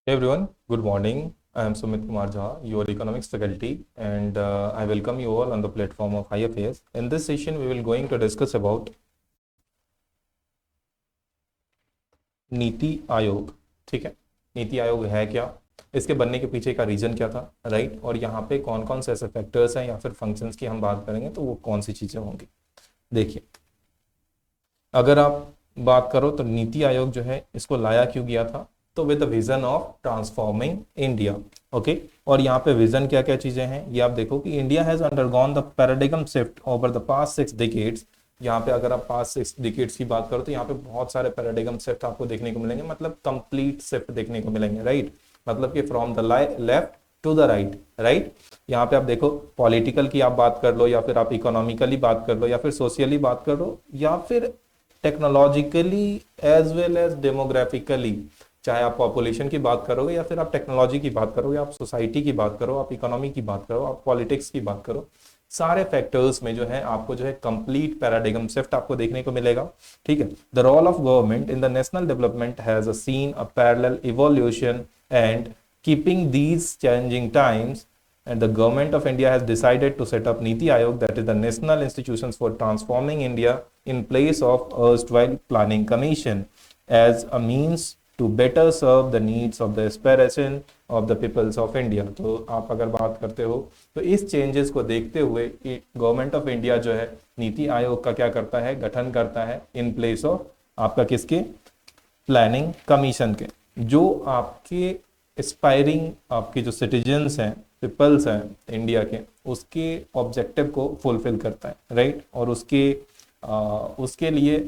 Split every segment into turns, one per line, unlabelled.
Hey everyone, good morning. I am Sumit Kumar Jha, your economics faculty, and I welcome you all on the platform of IFAS. In this session, we will going to discuss about NITI Aayog. ठीक है, नीति आयोग है क्या, इसके बनने के पीछे का reason क्या था, राइट, और यहाँ पे कौन कौन से ऐसे फैक्टर्स हैं या फिर फंक्शंस की हम बात करेंगे तो वो कौन सी चीज़ें होंगी. देखिए, अगर आप बात करो तो नीति आयोग जो है इसको लाया क्यों गया था, तो with the vision of transforming India. Okay, और यहाँ पे विजन क्या क्या चीजें हैं ये आप देखो कि India has undergone the paradigm shift over the past 6 decades. यहाँ पे अगर आप पास्ट 6 डिकेड्स की बात करो तो यहाँ पे बहुत सारे पैराडिगम शिफ्ट आपको देखने को मिलेंगे, मतलब कंप्लीट शिफ्ट देखने को मिलेंगे, राइट. मतलब कि from the left to the right, right. यहाँ पे आप देखो, पॉलिटिकल की आप बात कर लो या फिर आप इकोनॉमिकली बात कर लो या फिर सोशली बात कर लो या फिर technologically as well as demographically, चाहे आप पॉपुलेशन की बात करोगे या फिर आप टेक्नोलॉजी की बात करोगे, आप सोसाइटी की बात करो, आप इकोनॉमी की बात करो, आप पॉलिटिक्स की बात करो, सारे फैक्टर्स में जो है आपको जो है कंप्लीट पैराडिगम शिफ्ट आपको देखने को मिलेगा. ठीक है, the role of government in the national development has seen a parallel evolution and keeping these changing times, and the government of India has decided to set up Niti Aayog, that is the National Institutions for Transforming India, in place of erstwhile Planning Commission, as a means to better serve the needs of the aspiration of the peoples of India. तो आप अगर बात करते हो तो इस changes को देखते हुए गवर्नमेंट ऑफ इंडिया जो है नीति आयोग का क्या करता है, गठन करता है इन प्लेस ऑफ आपका किसके, प्लानिंग कमीशन के, जो आपके एस्पायरिंग आपके जो सिटीजन्स हैं, पीपल्स हैं इंडिया के, उसके ऑब्जेक्टिव को फुलफिल करता है, राइट, और उसके लिए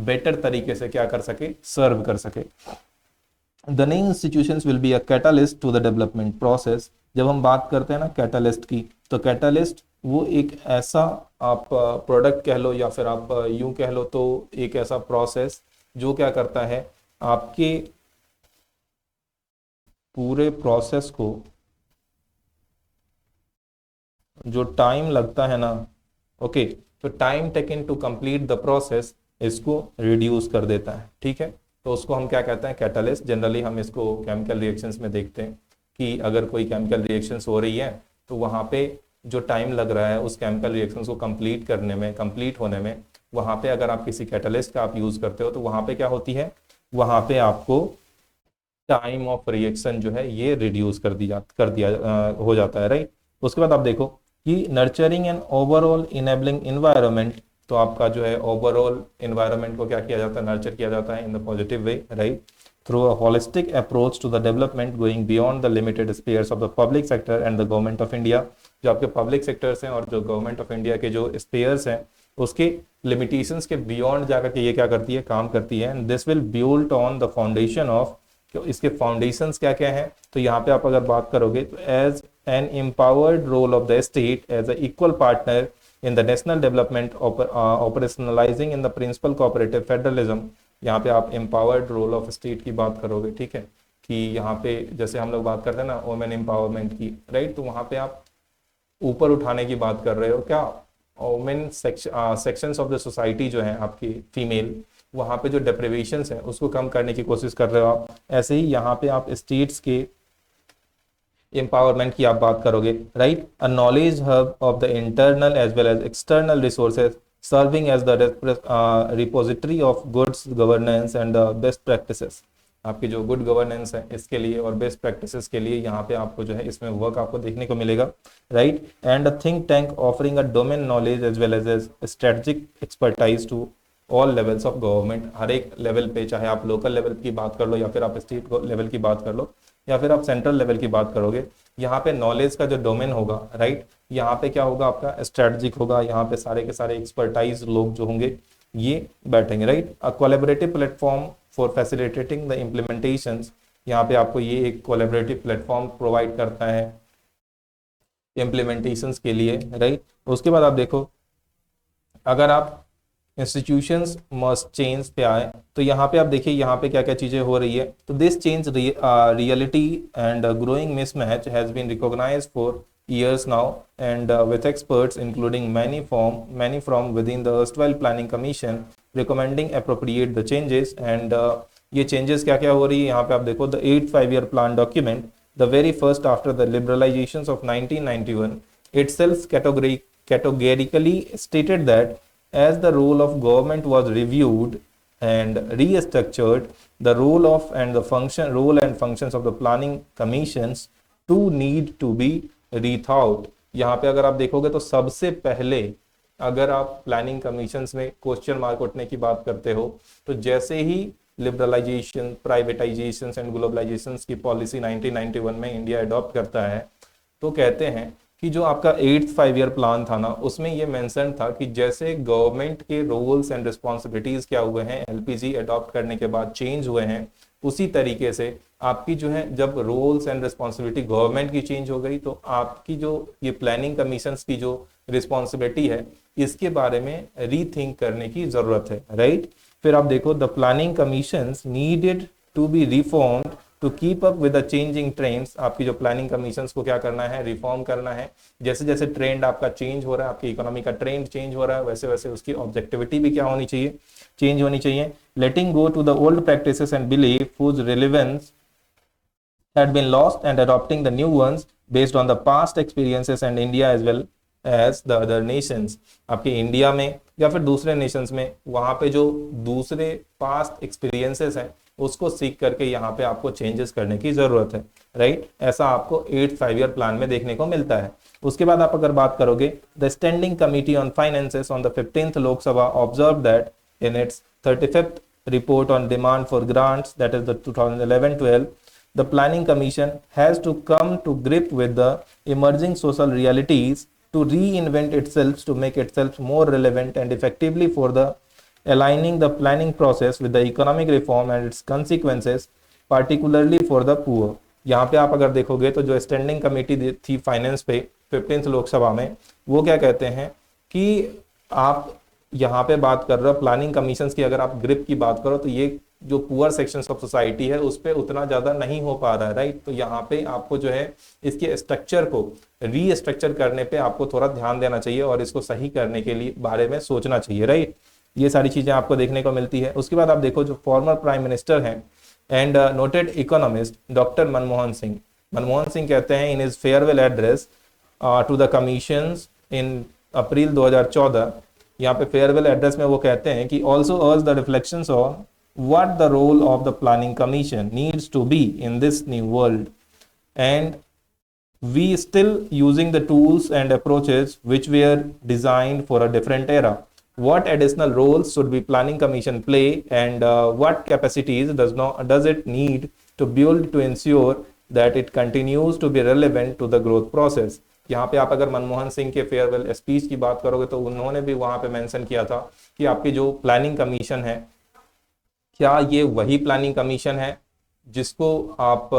बेटर तरीके से क्या कर सके, सर्व कर सके. The new institutions will be a catalyst to the development process. जब हम बात करते हैं ना कैटालिस्ट की, तो कैटालिस्ट वो एक ऐसा आप प्रोडक्ट कह लो या फिर आप यूं कह लो, तो एक ऐसा प्रोसेस जो क्या करता है, आपके पूरे प्रोसेस को जो टाइम लगता है ना, ओके, तो time taken to complete the process इसको रिड्यूस कर देता है. ठीक है, तो उसको हम क्या कहते हैं, कैटालिस्ट. जनरली हम इसको केमिकल रिएक्शंस में देखते हैं कि अगर कोई केमिकल रिएक्शंस हो रही है तो वहाँ पे जो टाइम लग रहा है उस केमिकल रिएक्शंस को कंप्लीट करने में, कंप्लीट होने में, वहाँ पे अगर आप किसी कैटालिस्ट का आप यूज करते हो तो वहाँ पे क्या होती है, वहाँ पे आपको टाइम ऑफ रिएक्शन जो है ये रिड्यूस कर दिया हो जाता है, राइट. उसके बाद आप देखो कि nurturing and overall enabling environment, तो आपका जो है ओवरऑल इन्वायरमेंट को क्या किया जाता है, नर्चर किया जाता है in the positive way, right, through a holistic approach to the development going beyond the limited spheres of the public sector and the government of India. जो आपके पब्लिक सेक्टर्स हैं और जो गवर्नमेंट ऑफ इंडिया के जो spheres हैं उसके limitations के बियॉन्ड जाकर के ये क्या करती है, काम करती है. And this will build on the foundation of, इसके फाउंडेशंस क्या क्या हैं, तो यहाँ पे आप अगर बात करोगे तो as an empowered role of the state as a equal partner in the national development, operationalizing in the principle cooperative federalism. यहाँ पे आप एम्पावर्ड रोल ऑफ स्टेट की बात करोगे, ठीक है, कि यहाँ पे जैसे हम लोग बात करते हैं ना वुमेन एम्पावरमेंट की, राइट, तो वहाँ पे आप ऊपर उठाने की बात कर रहे हो क्या, women sections of the society जो है आपकी फीमेल, वहाँ पे जो डेप्रिवेशंस है उसको कम करने की कोशिश कर रहे हो आप. ऐसे ही यहाँ पे आप स्टेट्स के एम्पावरमेंट की आप बात करोगे, right, a knowledge hub of the internal as well as external resources serving as the repository of goods governance and the best practices. आपकी जो गुड गवर्नेंस है इसके लिए और बेस्ट प्रैक्टिसेस के लिए यहाँ पे आपको जो है इसमें वर्क आपको देखने को मिलेगा, right. And a think tank offering a domain knowledge as well as strategic expertise to all levels of government. हर एक लेवल पे, चाहे आप लोकल लेवल की बात कर लो या फिर आप स्टेट लेवल की बात कर लो या फिर आप सेंट्रल लेवल की बात करोगे, यहाँ पे नॉलेज का जो डोमेन होगा, राइट, यहाँ पे क्या होगा, आपका स्ट्रेटेजिक होगा. यहाँ पे सारे के सारे एक्सपर्टाइज लोग जो होंगे ये बैठेंगे, right. A collaborative platform for facilitating the implementations. यहाँ पे आपको ये एक कोलैबोरेटिव प्लेटफॉर्म प्रोवाइड करता है इम्प्लीमेंटेशंस के लिए, राइट. उसके बाद आप देखो, अगर आप इंस्टीट्यूशंस मस्ट चेंज पे आए तो यहाँ पे आप देखिए यहाँ पे क्या क्या चीजें हो रही है. तो this change reality and growing mismatch has been recognised for years now, and with experts including many from within the erstwhile planning commission recommending appropriate the changes. And ये चेंजेस क्या क्या हो रही है यहाँ पे आप देखो, the 8th 5-year plan document, the very first after the liberalizations of 1991, itself categorically stated that as the role of government was reviewed and restructured, the role and functions of the planning commissions to need to be rethought. यहाँ पे अगर आप देखोगे तो सबसे पहले अगर आप प्लानिंग कमीशंस में क्वेश्चन मार्क उठने की बात करते हो तो जैसे ही लिबरलाइजेशन, प्राइवेटाइजेशन एंड ग्लोबलाइजेशन की पॉलिसी 1991 में इंडिया अडॉप्ट करता है, तो कहते हैं कि जो आपका 8th 5-year प्लान था ना, उसमें ये मेंशन था कि जैसे गवर्नमेंट के रोल्स एंड रिस्पॉन्सिबिलिटीज क्या हुए हैं एलपीजी अडॉप्ट करने के बाद चेंज हुए हैं, उसी तरीके से आपकी जो है जब रोल्स एंड रिस्पॉन्सिबिलिटी गवर्नमेंट की चेंज हो गई तो आपकी जो ये प्लानिंग कमीशंस की जो रिस्पॉन्सिबिलिटी है इसके बारे में रीथिंक करने की जरूरत है, राइट। फिर आप देखो, the planning commissions needed to be reformed to keep up with the changing trends. आपकी जो प्लानिंग कमीशंस को क्या करना है, रिफॉर्म करना है। जैसे जैसे ट्रेंड आपका चेंज हो रहा है, आपकी इकोनॉमी का ट्रेंड चेंज हो रहा है, वैसे वैसे उसकी ऑब्जेक्टिविटी भी क्या होनी चाहिए, चेंज होनी चाहिए। Letting go to the old practices and belief whose relevance had been lost and adopting the new ones based on the past experiences and India as well as the other nations। आपके India में या फिर दूसरे Nations में वहां पे जो दूसरे पास्ट एक्सपीरियंसेस हैं उसको सीख करके यहाँ पे आपको चेंजेस करने की जरूरत है, राइट। ऐसा आपको 8th 5-year प्लान में देखने को मिलता है। उसके बाद आप अगर बात करोगे, the standing committee on finances on the 15th Lok Sabha observe that in its 35th report on demand for grants, that is the 2011-12, the planning commission has to come to grip with the emerging social realities to reinvent itself to make itself more relevant and effectively for the aligning the planning process with the economic reform and its consequences particularly for the poor। यहाँ पे आप अगर देखोगे तो जो standing committee थी finance पे 15th Lok Sabha में, वो क्या कहते हैं कि आप यहाँ पे बात कर रहे हो प्लानिंग कमीशंस की, अगर आप ग्रिप की बात करो तो ये जो पुअर सेक्शंस ऑफ सोसाइटी है उस पर उतना ज्यादा नहीं हो पा रहा है, राइट। तो यहाँ पे आपको जो है इसके स्ट्रक्चर को रीस्ट्रक्चर करने पे आपको थोड़ा ध्यान देना चाहिए और इसको सही करने के लिए बारे में सोचना चाहिए, राइट। ये सारी चीजें आपको देखने को मिलती है। उसके बाद आप देखो, जो फॉर्मर प्राइम मिनिस्टर हैं and noted economist doctor Manmohan Singh कहते हैं in his farewell address to the commissions in April 2014, यहाँ पे फेयरवेल एड्रेस में वो कहते हैं कि ऑल्सो अर्ज the reflections on what the role of the planning commission needs to be in this new world, and we still using the tools and approaches which were designed for a different era. What additional roles should be planning commission play, and what capacities does it need to build to ensure that it continues to be relevant to the growth process। यहाँ पे आप अगर मनमोहन सिंह के farewell speech की बात करोगे तो उन्होंने भी वहां पे मेंशन किया था कि आपकी जो प्लानिंग कमीशन है, क्या ये वही प्लानिंग कमीशन है जिसको आप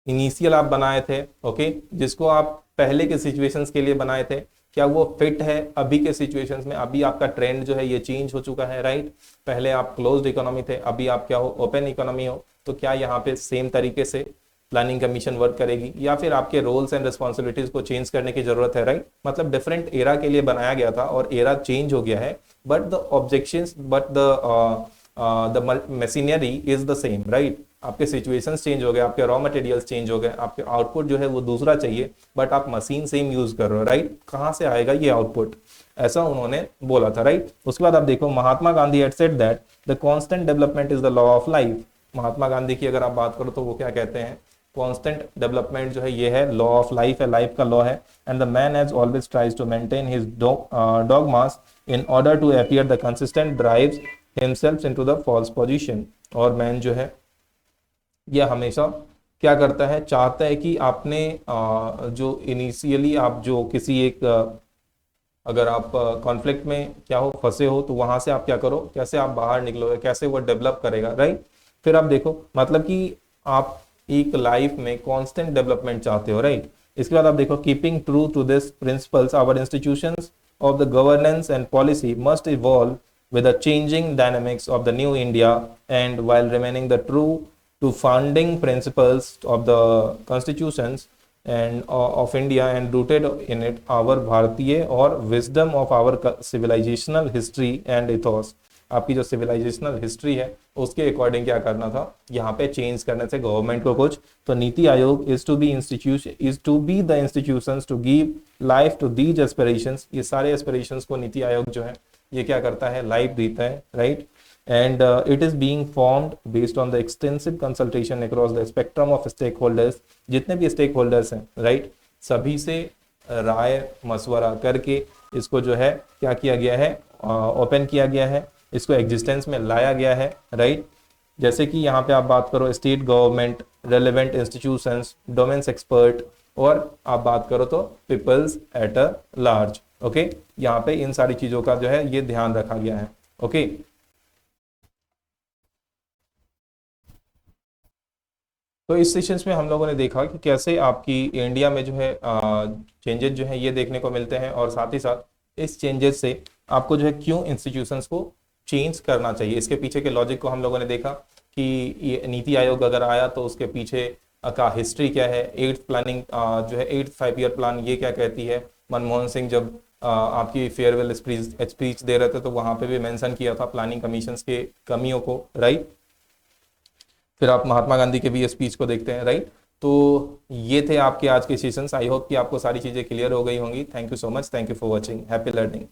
इनिशियल आप बनाए थे, ओके, जिसको आप पहले के सिचुएशंस के लिए बनाए थे, क्या वो फिट है अभी के सिचुएशंस में? अभी आपका ट्रेंड जो है ये चेंज हो चुका है, राइट। पहले आप क्लोज्ड इकोनॉमी थे, अभी आप क्या हो, ओपन इकोनॉमी हो, तो क्या यहाँ पे सेम तरीके से प्लानिंग कमीशन वर्क करेगी या फिर आपके रोल्स एंड रिस्पॉन्सिबिलिटीज को चेंज करने की जरूरत है, राइट। मतलब डिफरेंट एरा के लिए बनाया गया था और एरा चेंज हो गया है, but the objections the machinery is the same, right. आपके सिचुएशंस चेंज हो गए, आपके रॉ मटेरियल्स चेंज हो गए, आपके आउटपुट जो है वो दूसरा चाहिए, बट आप मशीन सेम यूज कर रहे हो, राइट। कहाँ से आएगा ये आउटपुट, ऐसा उन्होंने बोला था, राइट। उसके बाद आप देखो, Mahatma Gandhi had said that the constant development is the law of life. Mahatma Gandhi की अगर आप बात करो तो वो क्या कहते हैं, कांस्टेंट डेवलपमेंट जो है ये है लॉ ऑफ लाइफ है, लाइफ का लॉ है, and the man has always tries to maintain his dogmas in order to appear the consistent drives himself into the false position. और मैन जो है यह हमेशा क्या करता है, चाहता है कि आपने जो इनिशियली आप जो किसी एक अगर आप कॉन्फ्लिक्ट में क्या हो फंसे हो तो वहां से आप क्या करो, कैसे आप बाहर निकलोगे, कैसे वो डेवलप करेगा, राइट। फिर आप देखो, मतलब कि आप एक लाइफ में कांस्टेंट डेवलपमेंट चाहते हो, राइट। इसके बाद आप देखो, keeping true to this principles our institutions of the governance and policy must evolve with the changing dynamics of the new India and while remaining the true to founding principles of the constitutions and of India and rooted in it our Bharatiya or wisdom of our civilizational history and ethos। आपकी जो civilizational history है उसके according क्या करना था, यहाँ पे change करने से गवर्नमेंट को कुछ। तो NITI Aayog is to be the institutions to give life to these aspirations, ये सारे एस्पिरेशंस को नीति आयोग जो है ये क्या करता है, लाइफ देता है, right. And it is being formed based on the extensive consultation across the spectrum of stakeholders, जितने भी स्टेक होल्डर्स हैं, राइट, सभी से राय मशवरा करके इसको जो है क्या किया गया है, ओपन किया गया है, इसको एग्जिस्टेंस में लाया गया है, राइट। जैसे कि यहाँ पे आप बात करो state government, relevant institutions, domains expert, और आप बात करो तो peoples at a large, okay. यहाँ पे इन सारी चीजों का जो है ये ध्यान रखा गया है, ओके। तो इस सेशंस में हम लोगों ने देखा कि कैसे आपकी इंडिया में जो है चेंजेस जो है ये देखने को मिलते हैं, और साथ ही साथ इस चेंजेस से आपको जो है क्यों इंस्टीट्यूशंस को चेंज करना चाहिए, इसके पीछे के लॉजिक को हम लोगों ने देखा कि ये नीति आयोग अगर आया तो उसके पीछे का हिस्ट्री क्या है, एट्थ प्लानिंग जो है 8th 5-year प्लान ये क्या कहती है। मनमोहन सिंह जब आपकी फेयरवेल स्पीच दे रहे थे तो वहां पे भी मेंशन किया था प्लानिंग कमीशंस के कमियों को, राइट। फिर आप महात्मा गांधी के भी स्पीच को देखते हैं, राइट। तो ये थे आपके आज के सेशंस। आई होप कि आपको सारी चीजें क्लियर हो गई होंगी। Thank you so much, thank you for watching, happy learning.